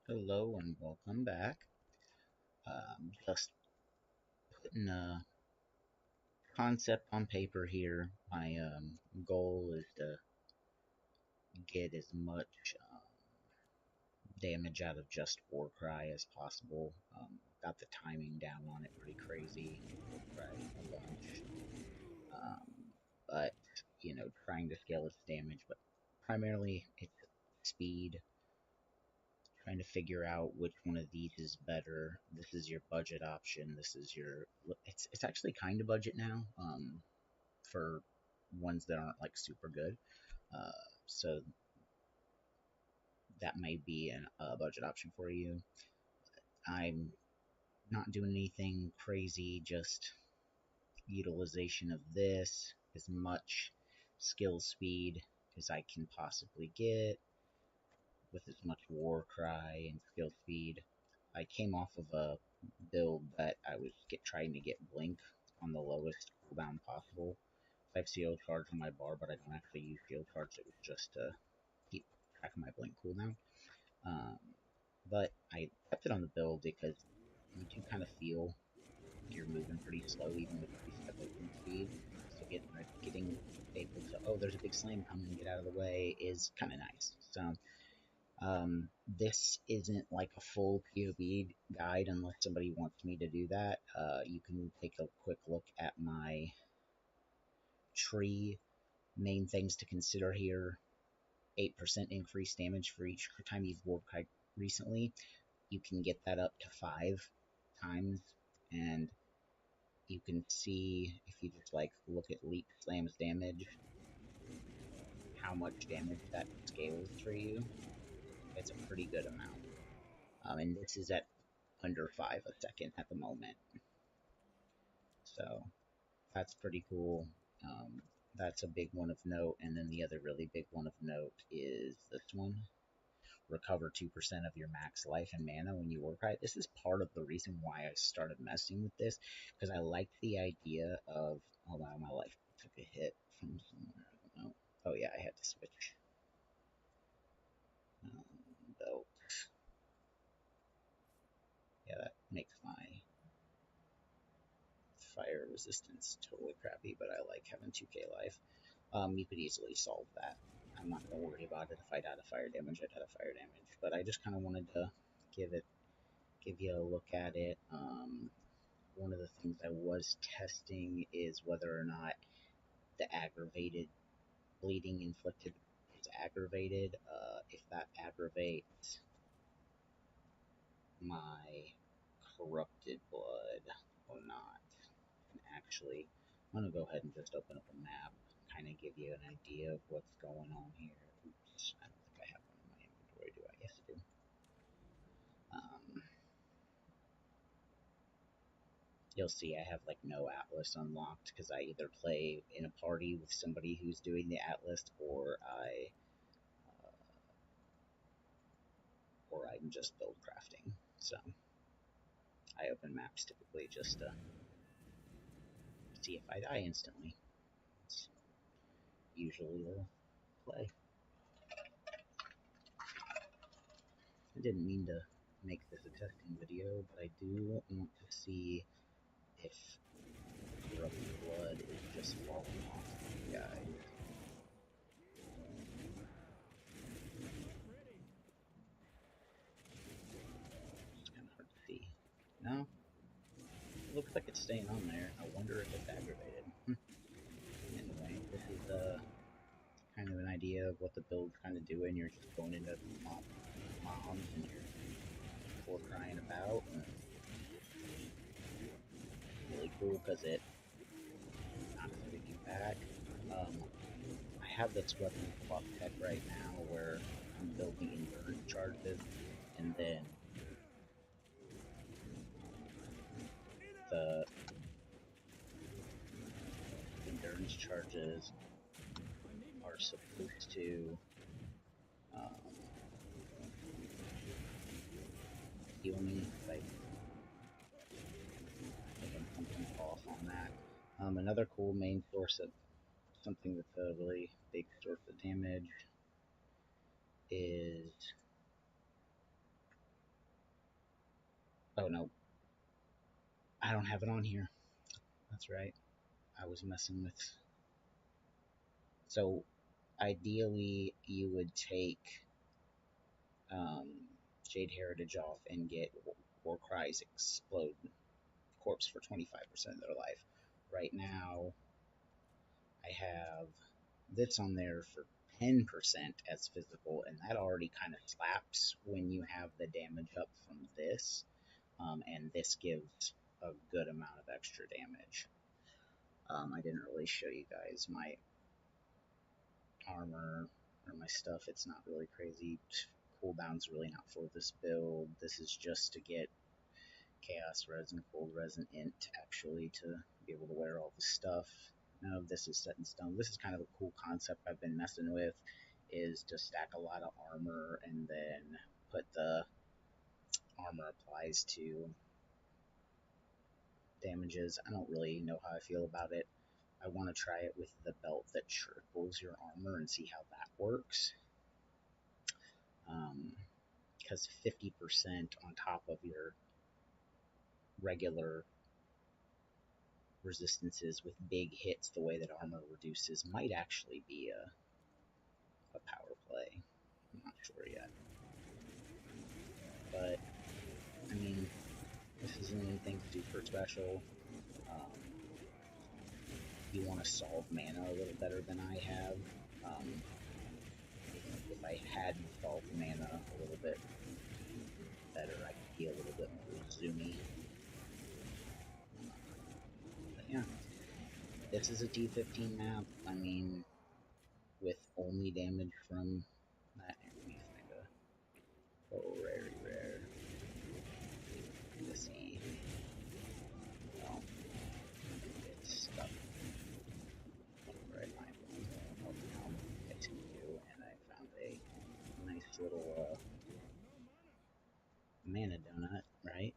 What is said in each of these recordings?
Hello and welcome back. Just putting a concept on paper here. My goal is to get as much damage out of just Warcry as possible. Got the timing down on it pretty crazy. Warcry a bunch. Um, but, trying to scale its damage, but primarily it's speed. Trying to figure out which one of these is better. This is your budget option. This is your it's actually kind of budget now for ones that aren't like super good. So that may be a budget option for you. I'm not doing anything crazy, just utilization of this, as much skill speed as I can possibly get with as much war cry and skill speed. I came off of a build that I was trying to get blink on the lowest cooldown possible. I have seal charge on my bar, but I don't actually use shield charge. It was just to keep track of my blink cooldown. Um, but I kept it on the build because you do kind of feel you're moving pretty slow, even with 3-step movement speed. So getting able to, oh, there's a big slam coming, get out of the way, is kind of nice. So this isn't like a full POV guide unless somebody wants me to do that. You can take a quick look at my tree. Main things to consider here: 8% increased damage for each time you've warped recently. You can get that up to 5 times, and you can see if you just like look at leap slams damage, how much damage that scales for you. It's a pretty good amount. And this is at under 5 a second at the moment. So that's pretty cool. That's a big one of note. And then the other really big one of note is this one. Recover 2% of your max life and mana when you work right. This is part of the reason why I started messing with this, because I liked the idea of, oh wow, my life took a hit from somewhere, I don't know. Oh yeah, I had to switch belt. Yeah, that makes my fire resistance totally crappy, but I like having 2k life. You could easily solve that. I'm not going to worry about it. If I'd had a fire damage, I'd had a fire damage. But I just kind of wanted to give you a look at it. One of the things I was testing is whether or not the aggravated bleeding inflicted is aggravated. If that aggravates my corrupted blood or not. And actually, I'm going to go ahead and just open up a map, kind of give you an idea of what's going on here. Oops, I don't think I have one in my inventory, do I? Yes, I do. You'll see I have like no Atlas unlocked because I either play in a party with somebody who's doing the Atlas, or I'm just build crafting. So I open maps typically just to see if I die instantly. It's usually the play. I didn't mean to make this a testing video, but I do want to see if corrupted blood is just falling off these guys. It's kind of hard to see. No, it looks like it's staying on there. I wonder if it's aggravated. Anyway, this is kind of an idea of what the build's kind of doing. You're just going into moms and you're poor crying about. And really cool because it knocks everything back. I have this weapon clock tech right now where I'm building endurance charges, and then the endurance charges are supposed to heal me. Like, I think I'm something off on that. Another cool main source of something that's a really big source of damage is Oh no, I don't have it on here. That's right. I was messing with. So ideally, you would take um, Jade Heritage off and get Warcrys Explode Corpse for 25% of their life. Right now, I have this on there for 10% as physical, and that already kind of slaps when you have the damage up from this, and this gives a good amount of extra damage. I didn't really show you guys my armor or my stuff. It's not really crazy. Cooldown's really not for this build. This is just to get Chaos Res and Cold Res and Int actually to be able to wear all the stuff. None of this is set in stone. This is kind of a cool concept I've been messing with, is to stack a lot of armor and then put the armor applies to damages. I don't really know how I feel about it. I want to try it with the belt that triples your armor and see how that works. Because 50% on top of your regular resistances with big hits, the way that armor reduces, might actually be a power play. I'm not sure yet. But, I mean, this isn't anything super special. You want to solve mana a little better than I have. If I had solved mana a little bit better, I could be a little bit more zoomy. But yeah, this is a D15 map. I mean, with only damage from that. Let me find a rare. Let's see. Well, it's stuck where I find one. Oh, now I'm fixing you, and I found a nice little mana donut, right?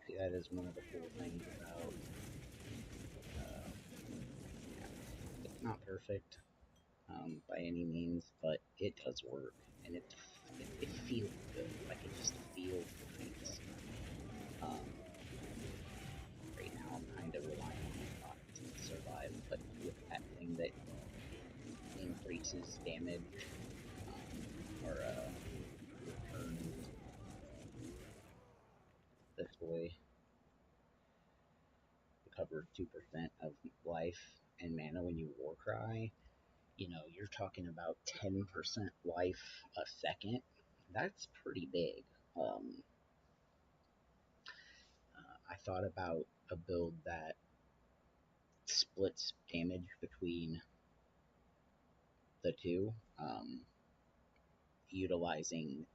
See, that is one of the cool things about. It's not perfect by any means, but it does work, and it feels good. Like, it just feels nice. Right now, I'm kind of relying on my pockets to survive, but with that thing that increases damage or returns this way, recover 2% of life and mana when you Warcry. You know, you're talking about 10% life a second. That's pretty big. I thought about a build that splits damage between the two, utilizing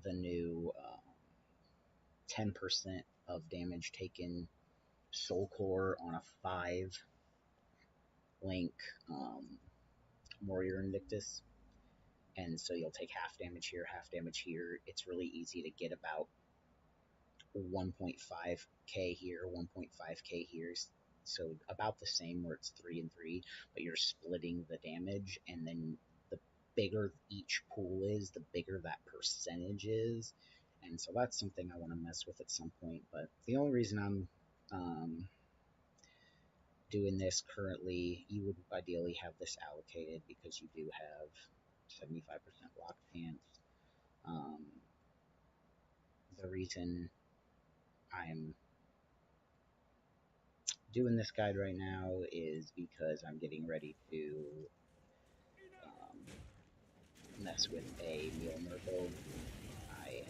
the new 10% of damage taken Soul Core on a 5 link Warrior Invictus. And so you'll take half damage here. It's really easy to get about 1.5k here, 1.5k here. So about the same where it's 3 and 3, but you're splitting the damage, and then the bigger each pool is, the bigger that percentage is. And so that's something I want to mess with at some point. But the only reason I'm doing this currently, you would ideally have this allocated because you do have 75% block chance. The reason I'm doing this guide right now is because I'm getting ready to mess with a Mjolnir build. I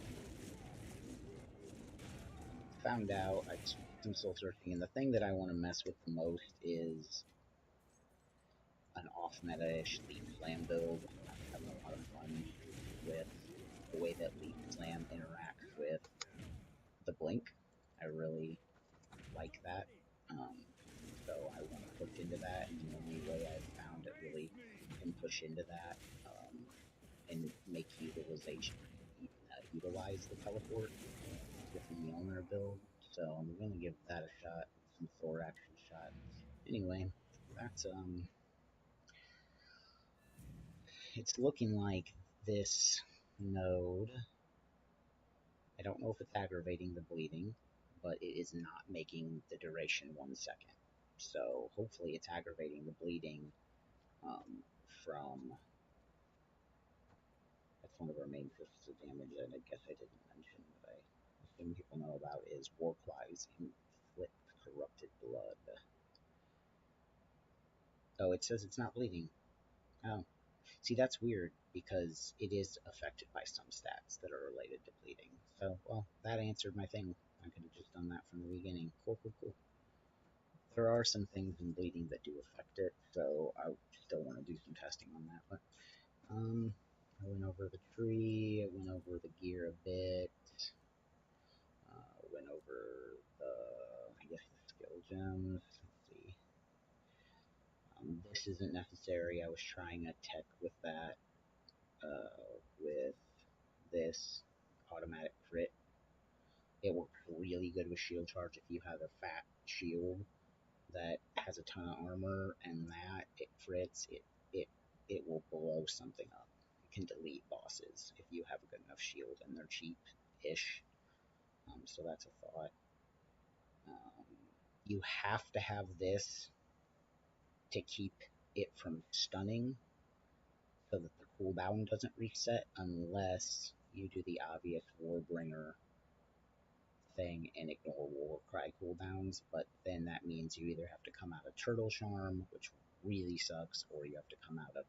found out, I did some soul searching, and the thing that I want to mess with the most is an off-meta-ish Leap Slam build. I'm having a lot of fun with the way that Leap Slam interacts with the Blink. I really like that. So I want to push into that, and the only way I've found it really can push into that and make utilize the teleport with the Mjolnir build. So I'm going to give that a shot, some Thor action shots. Anyway, that's it's looking like this node, I don't know if it's aggravating the bleeding, but it is not making the duration 1 second. So hopefully it's aggravating the bleeding from, that's one of our main sources of damage that I guess I didn't mention, but I assume people know about, is warcrys, inflict corrupted blood. Oh, it says it's not bleeding. Oh, see, that's weird because it is affected by some stats that are related to bleeding. So, well, that answered my thing. I could have just done that from the beginning. Cool, cool, cool. There are some things in bleeding that do affect it, so I still want to do some testing on that. But I went over the tree, I went over the gear a bit, went over the, I guess, the skill gems. Let's see. This isn't necessary. I was trying a tech with that, with this automatic crit. It works really good with shield charge if you have a fat shield that has a ton of armor, and that it crits, it will blow something up. It can delete bosses if you have a good enough shield, and they're cheap-ish. So that's a thought. Um, you have to have this to keep it from stunning, so that the cooldown doesn't reset, unless you do the obvious Warbringer thing and ignore Warcry cooldowns, but then that means you either have to come out of Turtle Charm, which really sucks, or you have to come out of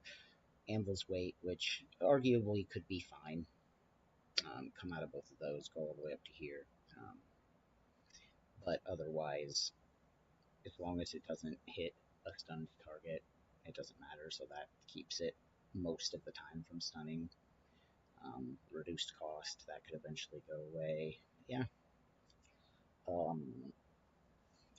Anvil's Weight, which arguably could be fine. Come out of both of those, go all the way up to here. But otherwise, as long as it doesn't hit a stunned target, it doesn't matter, so that keeps it most of the time from stunning. Reduced cost, that could eventually go away. Yeah.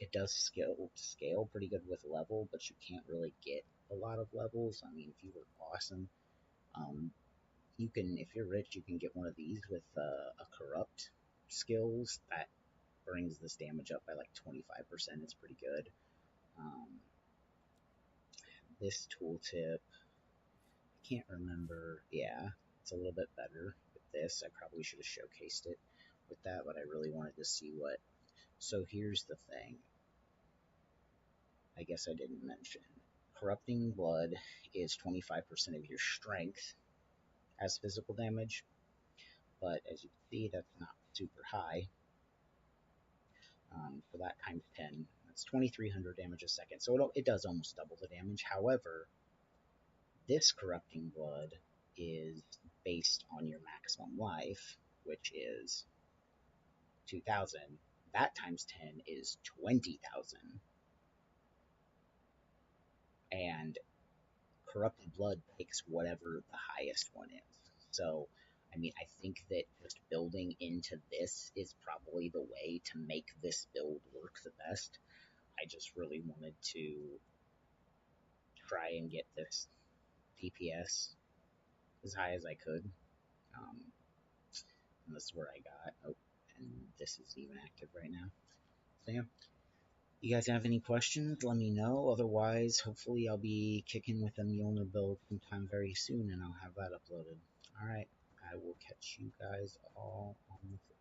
It does scale pretty good with level, but you can't really get a lot of levels. I mean, if you were awesome, you can, if you're rich, you can get one of these with a corrupt skills that brings this damage up by like 25%. It's pretty good. This tooltip, I can't remember. Yeah, it's a little bit better with this. I probably should have showcased it with that, but I really wanted to see what. So here's the thing. I guess I didn't mention. Corrupting Blood is 25% of your strength as physical damage, but as you can see, that's not super high. For that times 10, that's 2,300 damage a second, so it does almost double the damage. However, this Corrupting Blood is based on your maximum life, which is 2,000. That times 10 is 20,000. And Corrupted Blood picks whatever the highest one is. So, I mean, I think that just building into this is probably the way to make this build work the best. I just really wanted to try and get this DPS as high as I could. And this is where I got. Oh, and this is even active right now. So, yeah. You guys have any questions, let me know. Otherwise, hopefully I'll be kicking with a Mjolnir build sometime very soon, and I'll have that uploaded. Alright, I will catch you guys all on the flip.